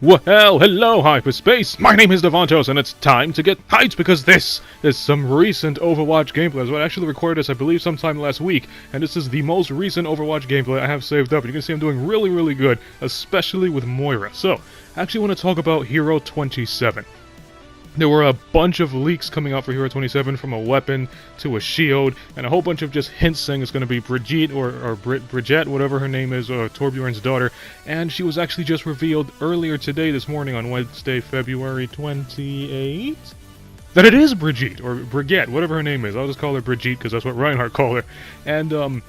Well, hello, hyperspace! My name is Davontos, and it's time to get hyped because this is some recent Overwatch gameplay. I actually recorded this, I believe, sometime last week, and this is the most recent Overwatch gameplay I have saved up. And you can see I'm doing really good, especially with Moira. So, I actually want to talk about Hero 27. There were a bunch of leaks coming out for Hero 27, from a weapon to a shield, and a whole bunch of just hints saying it's going to be Brigitte or Brigitte, whatever her name is, Torbjorn's daughter, and she was actually just revealed earlier today, this morning, on Wednesday, February 28th, that it is Brigitte, or Brigitte, whatever her name is. I'll just call her Brigitte because that's what Reinhardt called her, and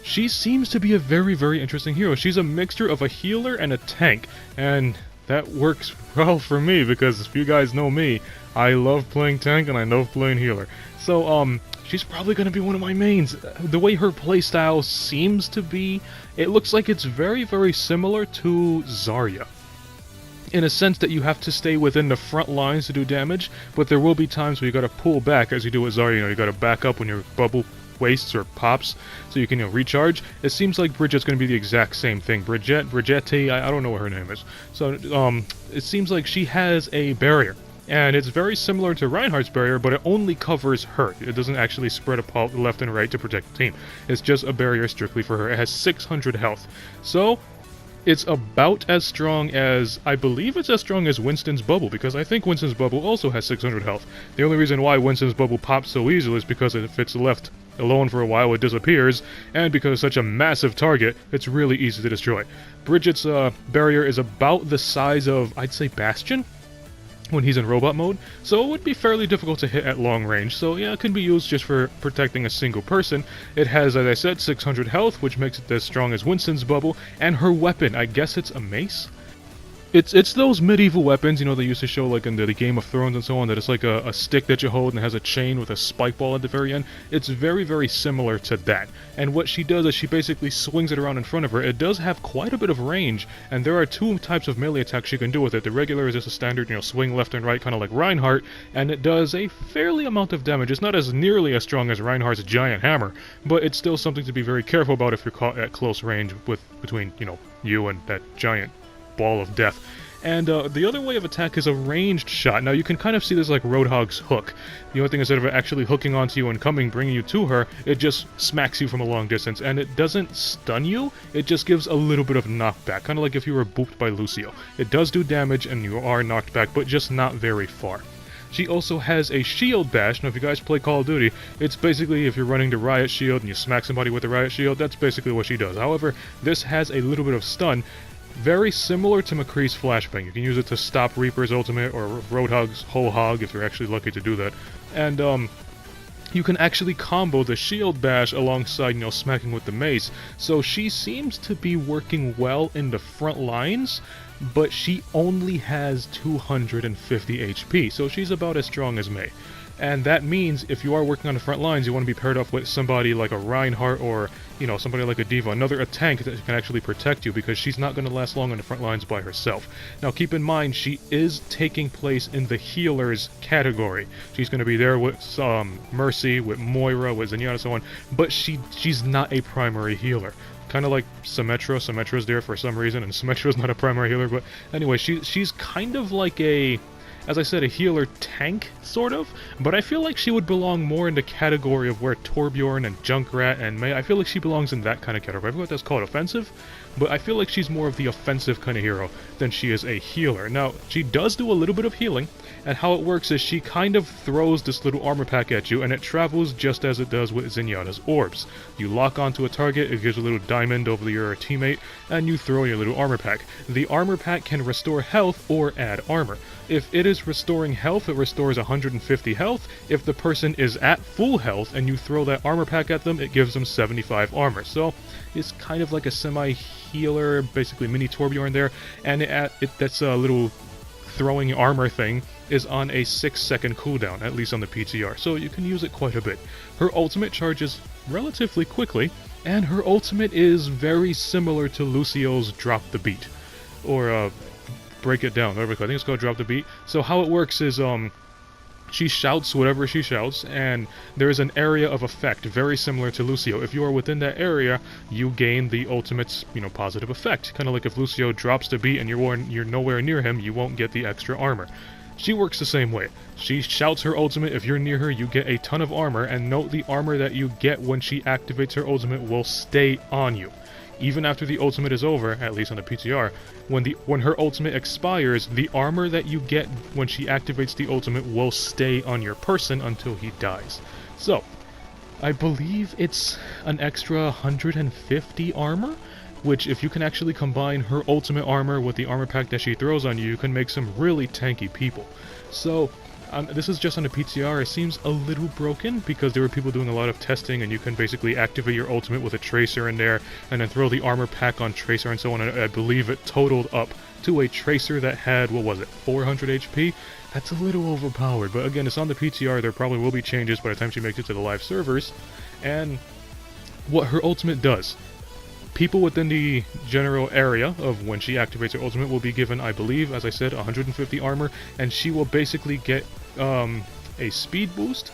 she seems to be a very interesting hero. She's a mixture of a healer and a tank, and that works well for me, because if you guys know me, I love playing tank and I love playing healer. So, she's probably going to be one of my mains. The way her playstyle seems to be, it looks like it's very similar to Zarya, in a sense that you have to stay within the front lines to do damage, but there will be times where you gotta pull back, as you do with Zarya. You gotta back up when your bubble wastes or pops, so you can recharge. It seems like Bridget's going to be the exact same thing. Brigitte, I don't know what her name is. So, it seems like she has a barrier, and it's very similar to Reinhardt's barrier, but it only covers her. It doesn't actually spread apart left and right to protect the team. It's just a barrier strictly for her. It has 600 health. So, it's about as strong as, I believe it's as strong as Winston's bubble, because I think Winston's bubble also has 600 health. The only reason why Winston's bubble pops so easily is because if it's left alone for a while, it disappears, and because it's such a massive target, it's really easy to destroy. Bridget's barrier is about the size of, I'd say, Bastion, when he's in robot mode, so it would be fairly difficult to hit at long range. So yeah, it can be used just for protecting a single person. It has, as I said, 600 health, which makes it as strong as Winston's bubble, and her weapon, I guess it's a mace? It's those medieval weapons, you know, they used to show like in the Game of Thrones and so on, that it's like a stick that you hold and it has a chain with a spike ball at the very end. It's very similar to that. And what she does is she basically swings it around in front of her. It does have quite a bit of range, and there are two types of melee attacks you can do with it. The regular is just a standard, you know, swing left and right, kind of like Reinhardt, and it does a fairly amount of damage. It's not as nearly as strong as Reinhardt's giant hammer, but it's still something to be very careful about if you're caught at close range between, you know, you and that giant ball of death. And the other way of attack is a ranged shot. Now you can kind of see this like Roadhog's hook. The only thing, instead of it actually hooking onto you and bringing you to her, it just smacks you from a long distance, and it doesn't stun you, it just gives a little bit of knockback, kind of like if you were booped by Lucio. It does do damage and you are knocked back, but just not very far. She also has a shield bash. Now if you guys play Call of Duty, it's basically if you're running the riot shield and you smack somebody with the riot shield, that's basically what she does. However, this has a little bit of stun, very similar to McCree's flashbang. You can use it to stop Reaper's ultimate or Roadhog's whole hog if you're actually lucky to do that. And you can actually combo the shield bash alongside, you know, smacking with the mace. So she seems to be working well in the front lines, but she only has 250 HP, so she's about as strong as Mei. And that means if you are working on the front lines, you want to be paired up with somebody like a Reinhardt or, you know, somebody like a Diva, a tank that can actually protect you, because she's not going to last long on the front lines by herself. Now keep in mind, she is taking place in the healers category. She's going to be there with Mercy, with Moira, with Zenyatta, and so on, but she's not a primary healer. Kind of like Symmetra. Symmetra's there for some reason, and Symmetra's not a primary healer, but anyway, she's kind of like a, as I said, a healer tank, sort of, but I feel like she would belong more in the category of where Torbjorn and Junkrat and Mei, I feel like she belongs in that kind of category. I forget what that's called, offensive? But I feel like she's more of the offensive kind of hero than she is a healer. Now, she does do a little bit of healing, and how it works is she kind of throws this little armor pack at you, and it travels just as it does with Zenyatta's orbs. You lock onto a target, it gives a little diamond over your teammate, and you throw your little armor pack. The armor pack can restore health or add armor. If it is restoring health, it restores 150 health. If the person is at full health and you throw that armor pack at them, it gives them 75 armor. So it's kind of like a semi-healer, basically mini Torbjorn there, and that's a little throwing armor thing is on a 6-second cooldown, at least on the PTR, so you can use it quite a bit. Her ultimate charges relatively quickly, and her ultimate is very similar to Lucio's Drop the Beat, or Break It Down, whatever. I think it's called Drop the Beat. So how it works is She shouts whatever she shouts, and there is an area of effect very similar to Lucio. If you are within that area, you gain the ultimate, positive effect. Kind of like if Lucio drops to beat and you're nowhere near him, you won't get the extra armor. She works the same way. She shouts her ultimate, if you're near her, you get a ton of armor, and note the armor that you get when she activates her ultimate will stay on you. Even after the ultimate is over, at least on the PTR, when her ultimate expires, the armor that you get when she activates the ultimate will stay on your person until he dies. So, I believe it's an extra 150 armor, which if you can actually combine her ultimate armor with the armor pack that she throws on you, you can make some really tanky people. So, this is just on the PTR. It seems a little broken because there were people doing a lot of testing, and you can basically activate your ultimate with a Tracer in there and then throw the armor pack on Tracer and so on. And I believe it totaled up to a Tracer that had, 400 HP? That's a little overpowered, but again, it's on the PTR. There probably will be changes by the time she makes it to the live servers. And what her ultimate does, people within the general area of when she activates her ultimate will be given, I believe, as I said, 150 armor, and she will basically get a speed boost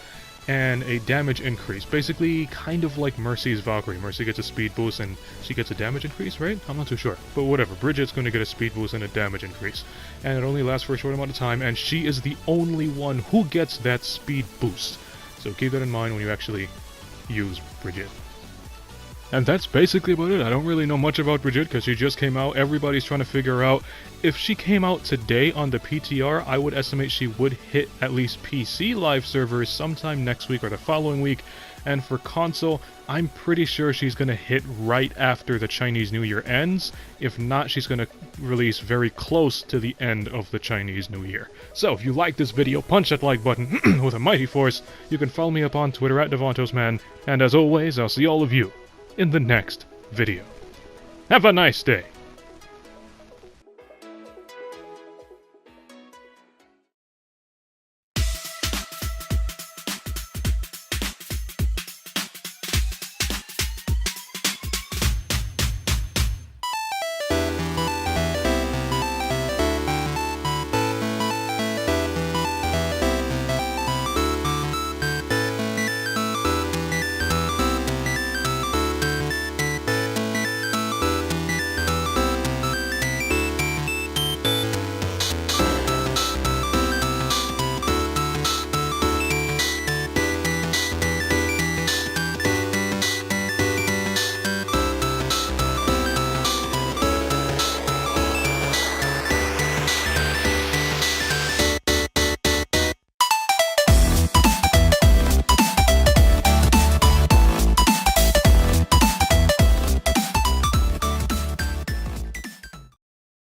and a damage increase. Basically, kind of like Mercy's Valkyrie. Mercy gets a speed boost and she gets a damage increase, right? I'm not too sure. But whatever, Brigitte's going to get a speed boost and a damage increase. And it only lasts for a short amount of time, and she is the only one who gets that speed boost. So keep that in mind when you actually use Brigitte. And that's basically about it. I don't really know much about Brigitte because she just came out. Everybody's trying to figure out if she came out today on the PTR, I would estimate she would hit at least PC live servers sometime next week or the following week. And for console, I'm pretty sure she's going to hit right after the Chinese New Year ends. If not, she's going to release very close to the end of the Chinese New Year. So if you like this video, punch that like button with a mighty force. You can follow me up on Twitter at DavantosMan. And as always, I'll see all of you in the next video. Have a nice day.